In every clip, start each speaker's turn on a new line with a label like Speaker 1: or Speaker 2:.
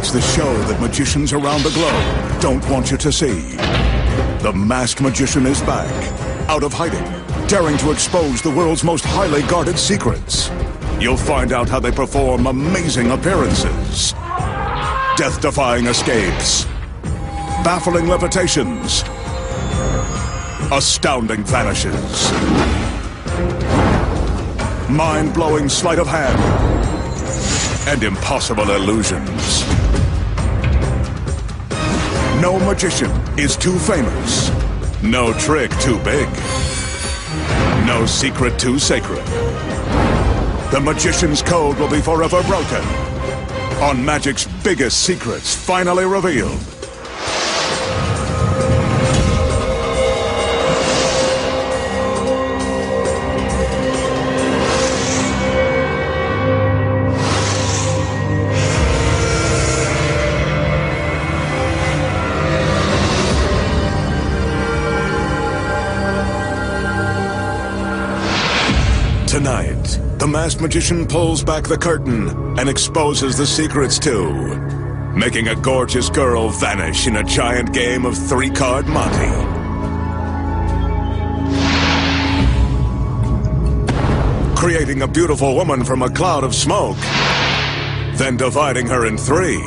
Speaker 1: It's the show that magicians around the globe don't want you to see. The masked magician is back, out of hiding, daring to expose the world's most highly guarded secrets. You'll find out how they perform amazing appearances, death-defying escapes, baffling levitations, astounding vanishes, mind-blowing sleight of hand, and impossible illusions. No magician is too famous, no trick too big, no secret too sacred. The magician's code will be forever broken on magic's biggest secrets finally revealed. Tonight, the masked magician pulls back the curtain and exposes the secrets too, making a gorgeous girl vanish in a giant game of three-card Monte. Creating a beautiful woman from a cloud of smoke, then dividing her in three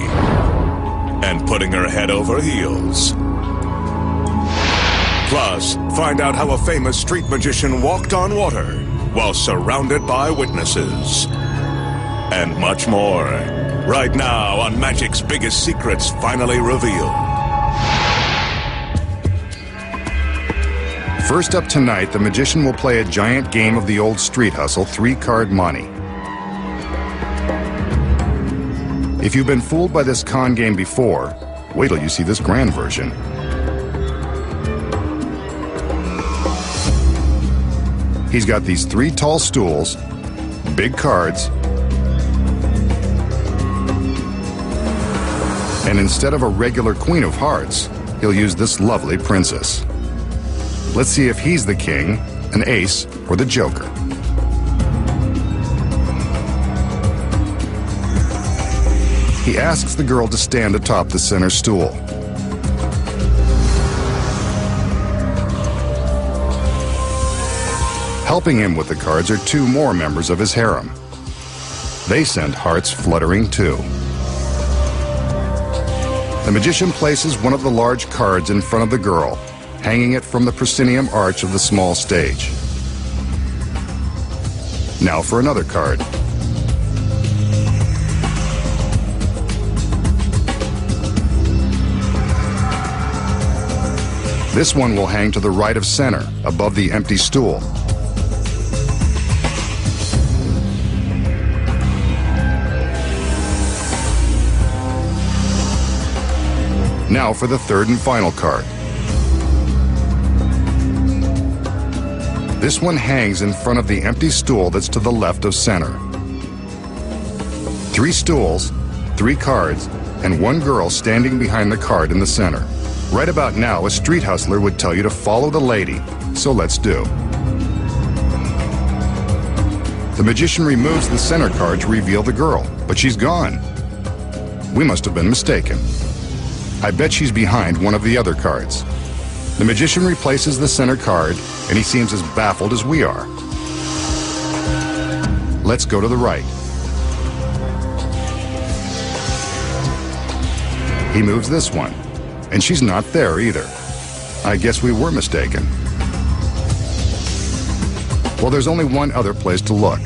Speaker 1: and putting her head over heels. Plus, find out how a famous street magician walked on water while surrounded by witnesses. And much more. Right now on Magic's Biggest Secrets Finally Revealed.
Speaker 2: First up tonight, the magician will play a giant game of the old street hustle, three-card Monte. If you've been fooled by this con game before, wait till you see this grand version. He's got these three tall stools, big cards, and instead of a regular queen of hearts, he'll use this lovely princess. Let's see if he's the king, an ace, or the joker. He asks the girl to stand atop the center stool. Helping him with the cards are two more members of his harem. They send hearts fluttering too. The magician places one of the large cards in front of the girl, hanging it from the proscenium arch of the small stage. Now for another card. This one will hang to the right of center, above the empty stool. Now for the third and final card. This one hangs in front of the empty stool that's to the left of center. Three stools, three cards, and one girl standing behind the card in the center. Right about now, a street hustler would tell you to follow the lady, so let's do. The magician removes the center card to reveal the girl, but she's gone. We must have been mistaken. I bet she's behind one of the other cards. The magician replaces the center card, and he seems as baffled as we are. Let's go to the right. He moves this one, and she's not there either. I guess we were mistaken. Well, there's only one other place to look.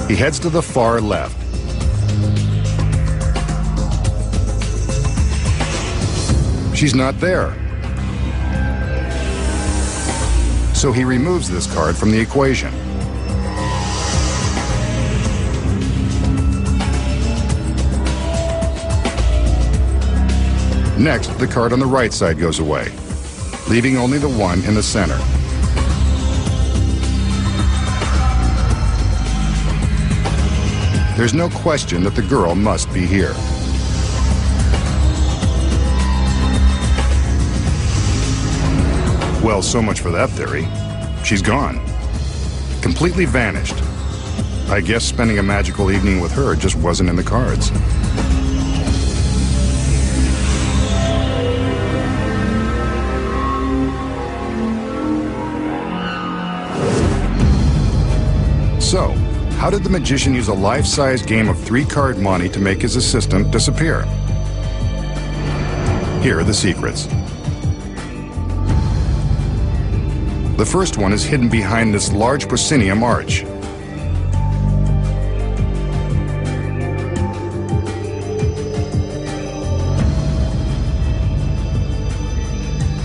Speaker 2: He heads to the far left. She's not there. So he removes this card from the equation. Next, the card on the right side goes away, leaving only the one in the center. There's no question that the girl must be here. Well, so much for that theory. She's gone. Completely vanished. I guess spending a magical evening with her just wasn't in the cards. So, how did the magician use a life-size game of 3-card monte to make his assistant disappear? Here are the secrets. The first one is hidden behind this large proscenium arch.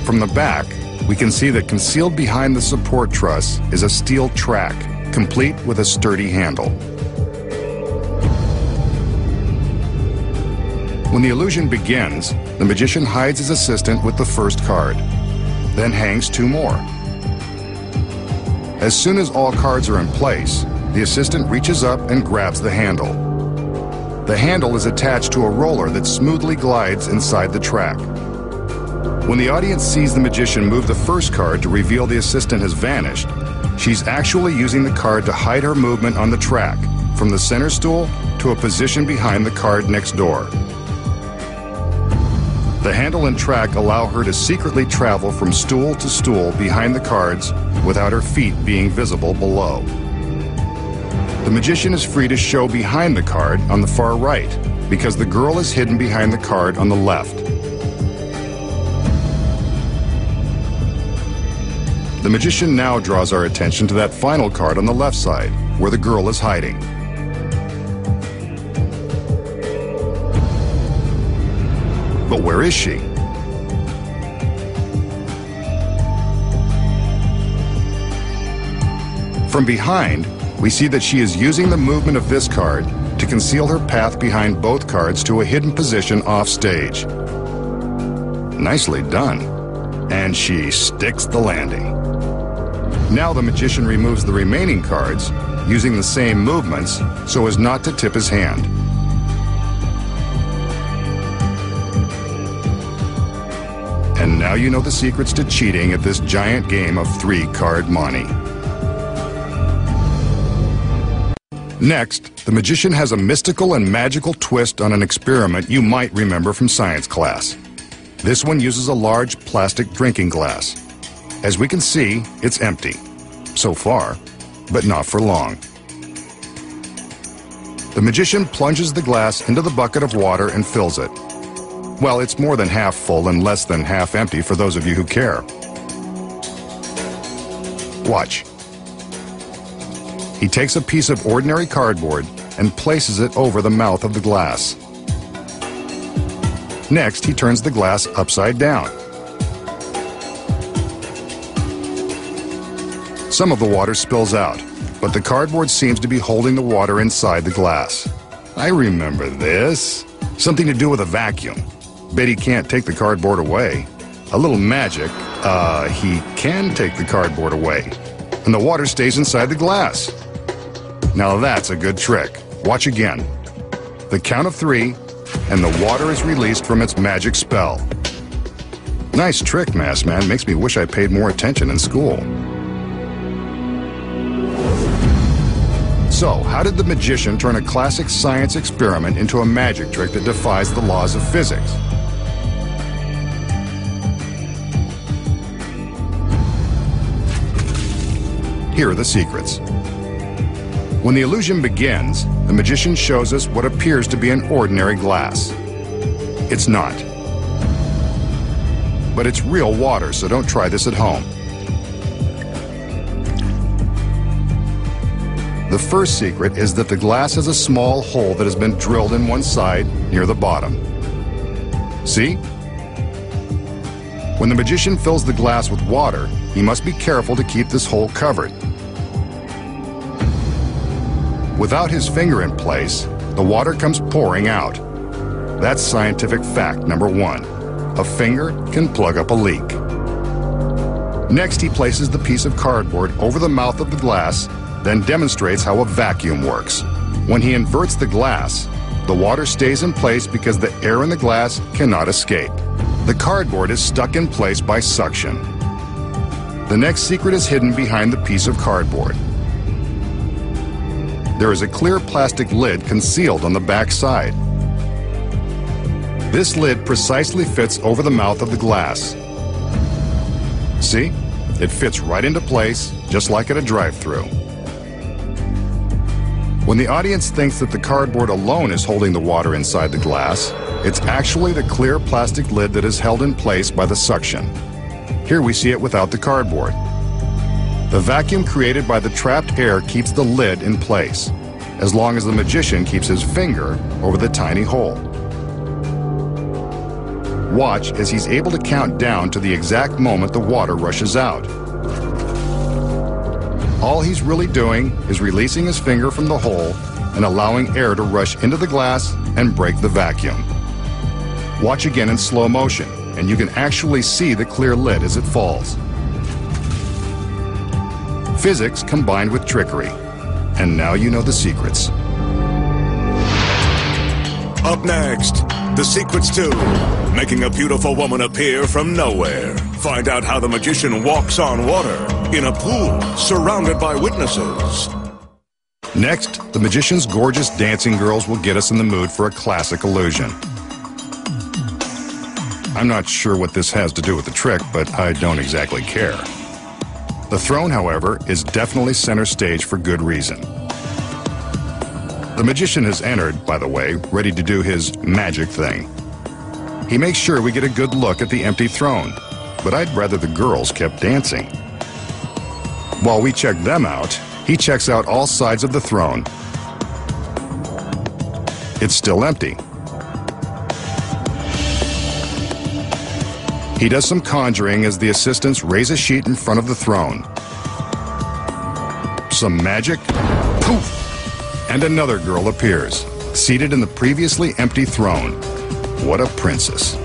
Speaker 2: From the back, we can see that concealed behind the support truss is a steel track, complete with a sturdy handle. When the illusion begins, the magician hides his assistant with the first card, then hangs 2 more. As soon as all cards are in place, the assistant reaches up and grabs the handle. The handle is attached to a roller that smoothly glides inside the track. When the audience sees the magician move the first card to reveal the assistant has vanished, she's actually using the card to hide her movement on the track, from the center stool to a position behind the card next door. The handle and track allow her to secretly travel from stool to stool behind the cards without her feet being visible below. The magician is free to show behind the card on the far right because the girl is hidden behind the card on the left. The magician now draws our attention to that final card on the left side, where the girl is hiding. But where is she? From behind, we see that she is using the movement of this card to conceal her path behind both cards to a hidden position off stage. Nicely done. And she sticks the landing. Now the magician removes the remaining cards, using the same movements so as not to tip his hand. And now you know the secrets to cheating at this giant game of 3-card monte. Next, the magician has a mystical and magical twist on an experiment you might remember from science class. This one uses a large plastic drinking glass. As we can see, it's empty. So far, but not for long. The magician plunges the glass into the bucket of water and fills it. Well, it's more than half full and less than half empty for those of you who care. Watch. He takes a piece of ordinary cardboard and places it over the mouth of the glass. Next, he turns the glass upside down. Some of the water spills out, but the cardboard seems to be holding the water inside the glass. I remember this. Something to do with a vacuum. Bet he can't take the cardboard away. A little magic, he can take the cardboard away. And the water stays inside the glass. Now that's a good trick. Watch again. The count of 3, and the water is released from its magic spell. Nice trick, Masked Man. Makes me wish I paid more attention in school. So, how did the magician turn a classic science experiment into a magic trick that defies the laws of physics? Here are the secrets. When the illusion begins, the magician shows us what appears to be an ordinary glass. It's not. But it's real water, so don't try this at home. The first secret is that the glass has a small hole that has been drilled in one side near the bottom. See? When the magician fills the glass with water, he must be careful to keep this hole covered. Without his finger in place, the water comes pouring out. That's scientific fact number 1. A finger can plug up a leak. Next, he places the piece of cardboard over the mouth of the glass, then demonstrates how a vacuum works. When he inverts the glass, the water stays in place because the air in the glass cannot escape. The cardboard is stuck in place by suction. The next secret is hidden behind the piece of cardboard. there is a clear plastic lid concealed on the back side. This lid precisely fits over the mouth of the glass. See? It fits right into place, just like at a drive-thru. When the audience thinks that the cardboard alone is holding the water inside the glass, it's actually the clear plastic lid that is held in place by the suction. Here we see it without the cardboard. The vacuum created by the trapped air keeps the lid in place, as long as the magician keeps his finger over the tiny hole. Watch as he's able to count down to the exact moment the water rushes out. All he's really doing is releasing his finger from the hole and allowing air to rush into the glass and break the vacuum. Watch again in slow motion, and you can actually see the clear lid as it falls. Physics combined with trickery. And now you know the secrets.
Speaker 1: Up next, the secrets to making a beautiful woman appear from nowhere. Find out how the magician walks on water in a pool surrounded by witnesses.
Speaker 2: Next, the magician's gorgeous dancing girls will get us in the mood for a classic illusion. I'm not sure what this has to do with the trick, but I don't exactly care. The throne, however, is definitely center stage for good reason. The magician has entered, by the way, ready to do his magic thing. He makes sure we get a good look at the empty throne, but I'd rather the girls kept dancing. While we check them out, he checks out all sides of the throne. It's still empty. He does some conjuring as the assistants raise a sheet in front of the throne. Some magic, poof, and another girl appears, seated in the previously empty throne. What a princess.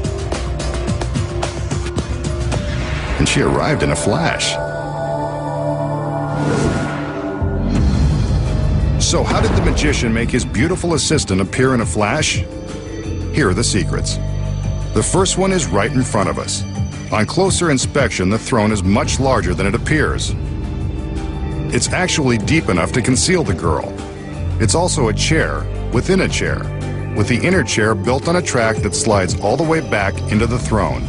Speaker 2: And she arrived in a flash. So how did the magician make his beautiful assistant appear in a flash? Here are the secrets. The first one is right in front of us. On closer inspection, the throne is much larger than it appears. It's actually deep enough to conceal the girl. It's also a chair within a chair, with the inner chair built on a track that slides all the way back into the throne.